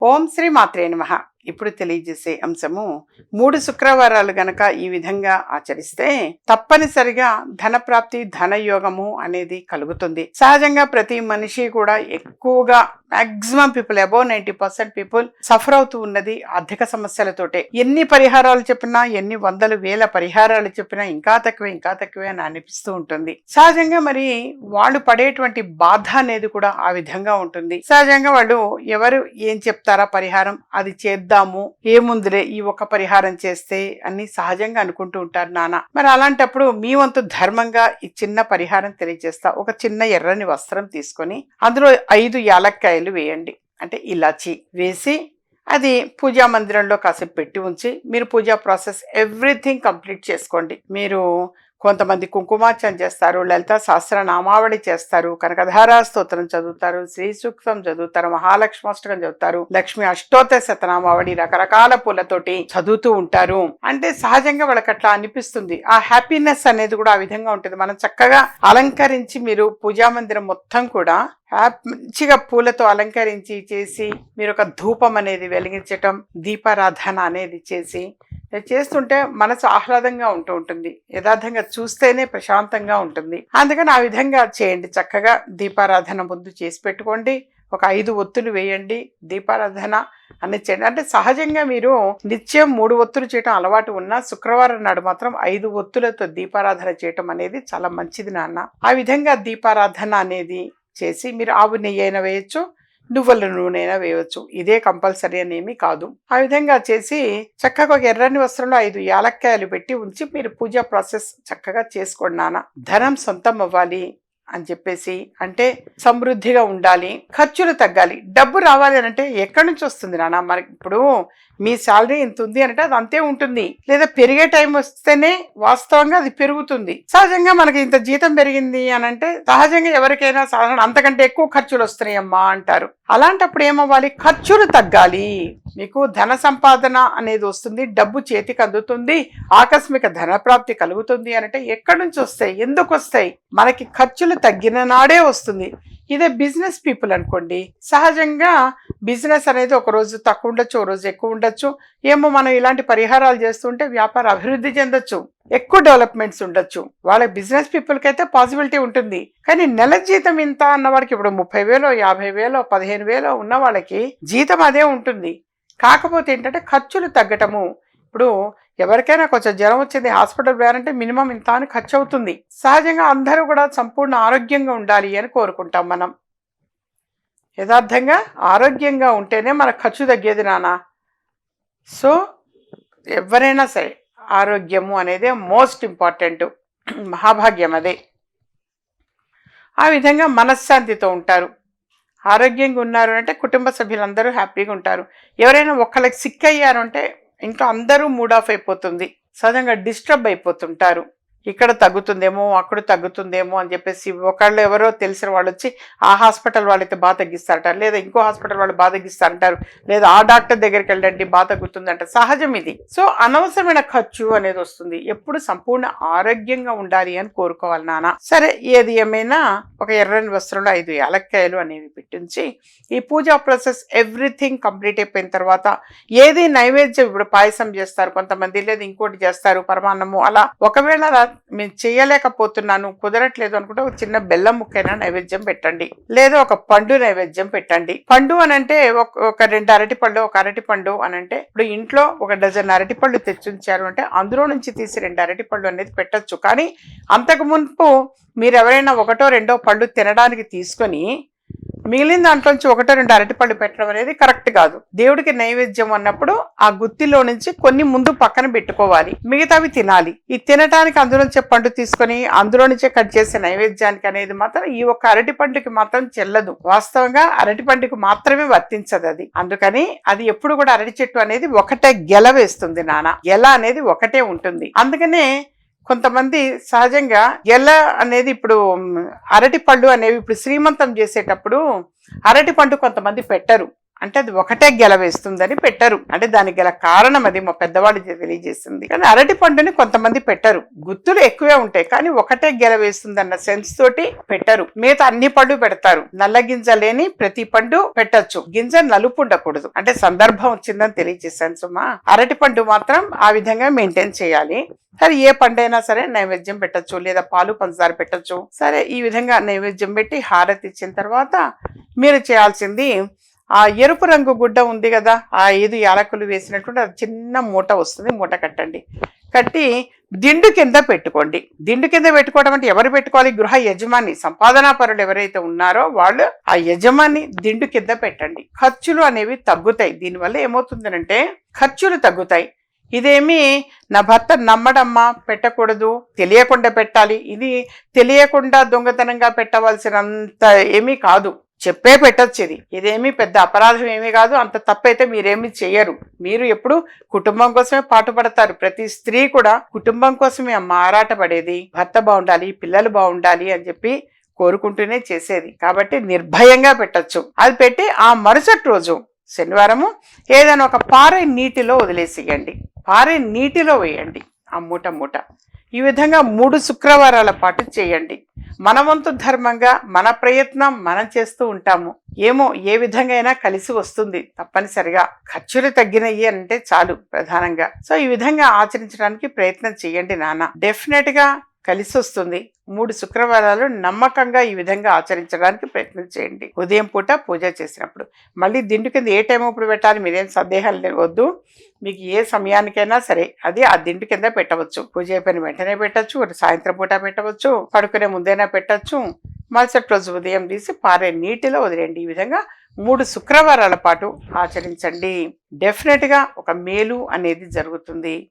ఓం శ్రీ మాత్రే నమః. ఇప్పుడు తెలియజేసే అంశము 3 శుక్రవారాలు గనక ఈ విధంగా ఆచరిస్తే తప్పనిసరిగా ధన ప్రాప్తి ధనయోగము అనేది కలుగుతుంది. సహజంగా ప్రతి మనిషి కూడా ఎక్కువగా maximum people above 90% people suffer అవుతూ ఉన్నది ఆర్థిక సమస్యలతోటే. ఎన్ని పరిహారాలు చెప్పినా, ఎన్ని వందలు వేల పరిహారాలు చెప్పినా ఇంకా తక్కువే అని అనిపిస్తూ ఉంటుంది. సహజంగా మరి వాళ్ళు పడేటువంటి బాధ అనేది కూడా ఆ విధంగా ఉంటుంది. సహజంగా వాళ్ళు ఎవరు ఏం చెప్తారా పరిహారం అది చేద్దాము, ఏముందిలే ఈ ఒక్క పరిహారం చేస్తే అని సహజంగా అనుకుంటూ ఉంటారు నాన్న. మరి అలాంటప్పుడు మీ వంతు ధర్మంగా ఈ చిన్న పరిహారం తెలియజేస్తా. ఒక చిన్న ఎర్రని వస్త్రం తీసుకొని అందులో 5 యాలక్కాయలు వేయండి, అంటే ఇలాచి వేసి అది పూజా మందిరంలో కాసేపు పెట్టి ఉంచి మీరు పూజా ప్రాసెస్ ఎవ్రీథింగ్ కంప్లీట్ చేసుకోండి. మీరు కొంతమంది కుంకుమార్చన చేస్తారు, లలితా సహస్రనామావళి చేస్తారు, కనకధారా స్తోత్రం చదువుతారు, శ్రీ సూక్తం చదువుతారు, మహాలక్ష్మాష్టకం చదువుతారు, లక్ష్మి అష్టోత్తర శతనామావళి రకరకాల పూలతోటి చదువుతూ ఉంటారు. అంటే సహజంగా వాళ్ళకి అట్లా అనిపిస్తుంది. ఆ హ్యాపీనెస్ అనేది కూడా ఆ విధంగా ఉంటుంది. మనం చక్కగా అలంకరించి మీరు పూజా మందిరం మొత్తం కూడా మంచిగా పూలతో అలంకరించి చేసి మీరు ఒక ధూపం అనేది వెలిగించటం, దీపారాధన అనేది చేస్తుంటే మనసు ఆహ్లాదంగా ఉంటుంది. యథార్థంగా చూస్తేనే ప్రశాంతంగా ఉంటుంది. అందుకని ఆ విధంగా చేయండి. చక్కగా దీపారాధన ముందు చేసి పెట్టుకోండి. ఒక 5 ఒత్తులు వేయండి, దీపారాధన అనేది చేయండి. అంటే సహజంగా మీరు నిత్యం 3 ఒత్తులు చేయటం అలవాటు ఉన్నా శుక్రవారం నాడు మాత్రం 5 ఒత్తులతో దీపారాధన చేయటం అనేది చాలా మంచిది నాన్న. ఆ విధంగా దీపారాధన అనేది చేసి మీరు ఆవు నెయ్యి అయినా వేయచ్చు, నువ్వుల నూనె అయినా వేయవచ్చు. ఇదే కంపల్సరీ అనేమి కాదు. ఆ విధంగా చేసి చక్కగా ఒక ఎర్రని వస్త్రంలో 5 యాలక్కాయలు పెట్టి ఉంచి మీరు పూజా ప్రాసెస్ చక్కగా చేసుకోండి నాన్న. ధనం సొంతం అవ్వాలి అని చెప్పేసి, అంటే సమృద్ధిగా ఉండాలి, ఖర్చులు తగ్గాలి, డబ్బు రావాలి అని అంటే ఎక్కడి నుంచి వస్తుంది నాన్న? మనకి ఇప్పుడు మీ శాలరీ ఇంత ఉంది అంటే అది అంతే ఉంటుంది, లేదా పెరిగే టైం వస్తేనే వాస్తవంగా అది పెరుగుతుంది. సహజంగా మనకి ఇంత జీతం పెరిగింది అని అంటే సహజంగా ఎవరికైనా సాధారణ అంతకంటే ఎక్కువ ఖర్చులు వస్తున్నాయమ్మా అంటారు. అలాంటప్పుడు ఏమవ్వాలి? ఖర్చులు తగ్గాలి. మీకు ధన సంపాదన అనేది వస్తుంది, డబ్బు చేతికి అందుతుంది, ఆకస్మిక ధన ప్రాప్తి కలుగుతుంది అంటే ఎక్కడి నుంచి వస్తాయి, ఎందుకు వస్తాయి? మనకి ఖర్చులు తగ్గిన నాడే వస్తుంది. ఇదే బిజినెస్ పీపుల్ అనుకోండి, సహజంగా బిజినెస్ అనేది ఒక రోజు తక్కువ ఉండొచ్చు, ఒక రోజు ఎక్కువ ఉండొచ్చు. ఏమో మనం ఇలాంటి పరిహారాలు చేస్తుంటే వ్యాపార అభివృద్ధి చెందొచ్చు, ఎక్కువ డెవలప్మెంట్స్ ఉండొచ్చు. వాళ్ళ బిజినెస్ పీపుల్కి అయితే పాసిబిలిటీ ఉంటుంది. కానీ నెల జీతం ఇంత అన్న వాడికి ఇప్పుడు 30,000 50,000 15,000 ఉన్న వాళ్ళకి జీతం అదే ఉంటుంది. కాకపోతే ఏంటంటే ఖర్చులు తగ్గటము. ఇప్పుడు ఎవరికైనా కొంచెం జ్వరం వచ్చింది హాస్పిటల్ పోయారంటే మినిమం ఇంత అని ఖర్చు అవుతుంది. సహజంగా అందరూ కూడా సంపూర్ణ ఆరోగ్యంగా ఉండాలి అని కోరుకుంటాం మనం. యథార్థంగా ఆరోగ్యంగా ఉంటేనే మన ఖర్చు తగ్గేది నాన్న. సో ఎవరైనా సరే ఆరోగ్యము అనేది మోస్ట్ ఇంపార్టెంట్, మహాభాగ్యం అదే. ఆ విధంగా మనశ్శాంతితో ఉంటారు. ఆరోగ్యంగా ఉన్నారు అంటే కుటుంబ సభ్యులందరూ హ్యాపీగా ఉంటారు. ఎవరైనా ఒక్కళ్ళకి సిక్ అయ్యారు అంటే ఇంట్లో అందరూ మూడ్ ఆఫ్ అయిపోతుంది, సహజంగా డిస్టర్బ్ అయిపోతుంటారు. ఇక్కడ తగ్గుతుందేమో అక్కడ తగ్గుతుందేమో అని చెప్పేసి ఒకళ్ళు ఎవరో తెలిసిన వాళ్ళు వచ్చి ఆ హాస్పిటల్ వాళ్ళైతే బాగా తగ్గిస్తారంటారు, లేదా ఇంకో హాస్పిటల్ వాళ్ళు బాగా తగ్గిస్తారంటారు, లేదా ఆ డాక్టర్ దగ్గరికి వెళ్ళండి బాగా తగ్గుతుందంట. సహజం ఇది. సో అనవసరమైన ఖర్చు అనేది వస్తుంది. ఎప్పుడు సంపూర్ణ ఆరోగ్యంగా ఉండాలి అని కోరుకోవాలి నాన్న. సరే, ఏది ఏమైనా ఒక ఎర్రని వస్త్రంలో 5 యాలక్కాయలు అనేవి పెట్టించి ఈ పూజా ప్రాసెస్ ఎవ్రీథింగ్ కంప్లీట్ అయిపోయిన తర్వాత ఏది నైవేద్యం, ఇప్పుడు పాయసం చేస్తారు కొంతమంది, లేదా ఇంకోటి చేస్తారు పరమాన్నము. అలా ఒకవేళ మేము చేయలేకపోతున్నాను కుదరట్లేదు అనుకుంటే ఒక చిన్న బెల్లం ముక్కైనా నైవేద్యం పెట్టండి, లేదా ఒక పండు నైవేద్యం పెట్టండి. పండు అని అంటే ఒక 2 అరటిపళ్ళు, ఒక అరటిపండు అని అంటే ఇప్పుడు ఇంట్లో ఒక డజన్ అరటిపళ్ళు తెచ్చుంచారు అంటే అందులో నుంచి తీసి 2 అరటిపళ్ళు అనేది పెట్టచ్చు. కానీ అంతకు మునుపు మీరు ఎవరైనా 1 2 పళ్ళు తినడానికి తీసుకొని మిగిలిన దాంట్లోంచి 1 2 అరటిపళ్ళు పెట్టడం అనేది కరెక్ట్ కాదు. దేవుడికి నైవేద్యం అన్నప్పుడు ఆ గుత్తిలో నుంచి కొన్ని ముందు పక్కన పెట్టుకోవాలి, మిగతావి తినాలి. ఈ తినటానికి అందులోంచే పండు తీసుకొని అందులో నుంచే కట్ చేసే నైవేద్యానికి అనేది మాత్రం ఈ ఒక్క అరటి పండుకి మాత్రం చెల్లదు. వాస్తవంగా అరటి పండుకి మాత్రమే వర్తించదు అది. అందుకని అది ఎప్పుడు కూడా అరటి చెట్టు అనేది ఒకటే గెల వేస్తుంది నాన్న, గెల అనేది ఒకటే ఉంటుంది. అందుకనే కొంతమంది సహజంగా గెల అనేది ఇప్పుడు అరటి పళ్ళు అనేవి ఇప్పుడు శ్రీమంతం చేసేటప్పుడు అరటి పండు కొంతమంది పెట్టరు. అంటే అది ఒకటే గెల వేస్తుందని పెట్టరు. అంటే దానికి గల కారణం అది మా పెద్దవాళ్ళు తెలియజేస్తుంది. కానీ అరటి పండుని కొంతమంది పెట్టరు, గుత్తులు ఎక్కువే ఉంటాయి కానీ ఒకటే గెల వేస్తుంది అన్న సెన్స్ తోటి పెట్టరు. మిగతా అన్ని పండు పెడతారు. నల్ల గింజ లేని ప్రతి పండు పెట్టచ్చు, గింజ నలుపు ఉండకూడదు. అంటే సందర్భం వచ్చిందని తెలియజేశాను సుమా. అరటి పండు మాత్రం ఆ విధంగా మెయింటైన్ చేయాలి. సరే ఏ పండైనా సరే నైవేద్యం పెట్టచ్చు, లేదా పాలు పంచదార పెట్టచ్చు. సరే ఈ విధంగా నైవేద్యం పెట్టి హారతి ఇచ్చిన తర్వాత మీరు చేయాల్సింది, ఆ ఎరుపు రంగు గుడ్డ ఉంది కదా, ఆ 5 యాలకులు వేసినటువంటి అది చిన్న మూట వస్తుంది, మూట కట్టండి. కట్టి దిండు కింద పెట్టుకోండి. దిండు కింద పెట్టుకోవడం అంటే ఎవరు పెట్టుకోవాలి? గృహ యజమాని, సంపాదనా పరులు ఎవరైతే ఉన్నారో వాళ్ళు ఆ యజమాని దిండు కింద పెట్టండి. ఖర్చులు అనేవి తగ్గుతాయి. దీనివల్ల ఏమవుతుందనంటే ఖర్చులు తగ్గుతాయి. ఇదేమి నా భర్త నమ్మడమ్మా పెట్టకూడదు, తెలియకుండా పెట్టాలి, ఇది తెలియకుండా దొంగతనంగా పెట్టవలసినంత ఏమీ కాదు, చెప్పే పెట్టచ్చు. ఇదేమీ పెద్ద అపరాధం ఏమీ కాదు. అంత తప్పైతే మీరేమీ చెయ్యరు. మీరు ఎప్పుడు కుటుంబం కోసమే పాటుపడతారు. ప్రతి స్త్రీ కూడా కుటుంబం కోసమే ఆరాటపడేది. భర్త బాగుండాలి, పిల్లలు బాగుండాలి అని చెప్పి కోరుకుంటూనే చేసేది. కాబట్టి నిర్భయంగా పెట్టచ్చు. అది పెట్టి ఆ మరుసటి రోజు శనివారము ఏదైనా ఒక పారే నీటిలో వదిలేసేయండి, పారే నీటిలో వేయండి ఆ మూట. ఈ విధంగా 3 శుక్రవారాల పాటు చేయండి. మన వంతు ధర్మంగా మన ప్రయత్నం మనం చేస్తూ ఉంటాము. ఏమో ఏ విధంగా అయినా కలిసి వస్తుంది. తప్పనిసరిగా ఖర్చులు తగ్గినయ్యి అంటే చాలు ప్రధానంగా. సో ఈ విధంగా ఆచరించడానికి ప్రయత్నం చేయండి నాన్న, డెఫినెట్ గా కలిసి వస్తుంది. 3 శుక్రవారాలు నమ్మకంగా ఈ విధంగా ఆచరించడానికి ప్రయత్నం చేయండి. ఉదయం పూట పూజ చేసినప్పుడు. మళ్ళీ దిండు కింద ఏ టైం అప్పుడు పెట్టాలి మీరేం సందేహాలు వద్దు. మీకు ఏ సమయానికైనా సరే అది ఆ దిండు కింద పెట్టవచ్చు. పూజ అయిపోయిన వెంటనే పెట్టచ్చు, సాయంత్రం పూట పెట్టవచ్చు, పడుకునే ముందైనా పెట్టచ్చు. మరుసటి రోజు ఉదయం తీసి పారే నీటిలో వదిలేయండి. ఈ విధంగా 3 శుక్రవారాల పాటు ఆచరించండి. డెఫినెట్ గా ఒక మేలు అనేది జరుగుతుంది.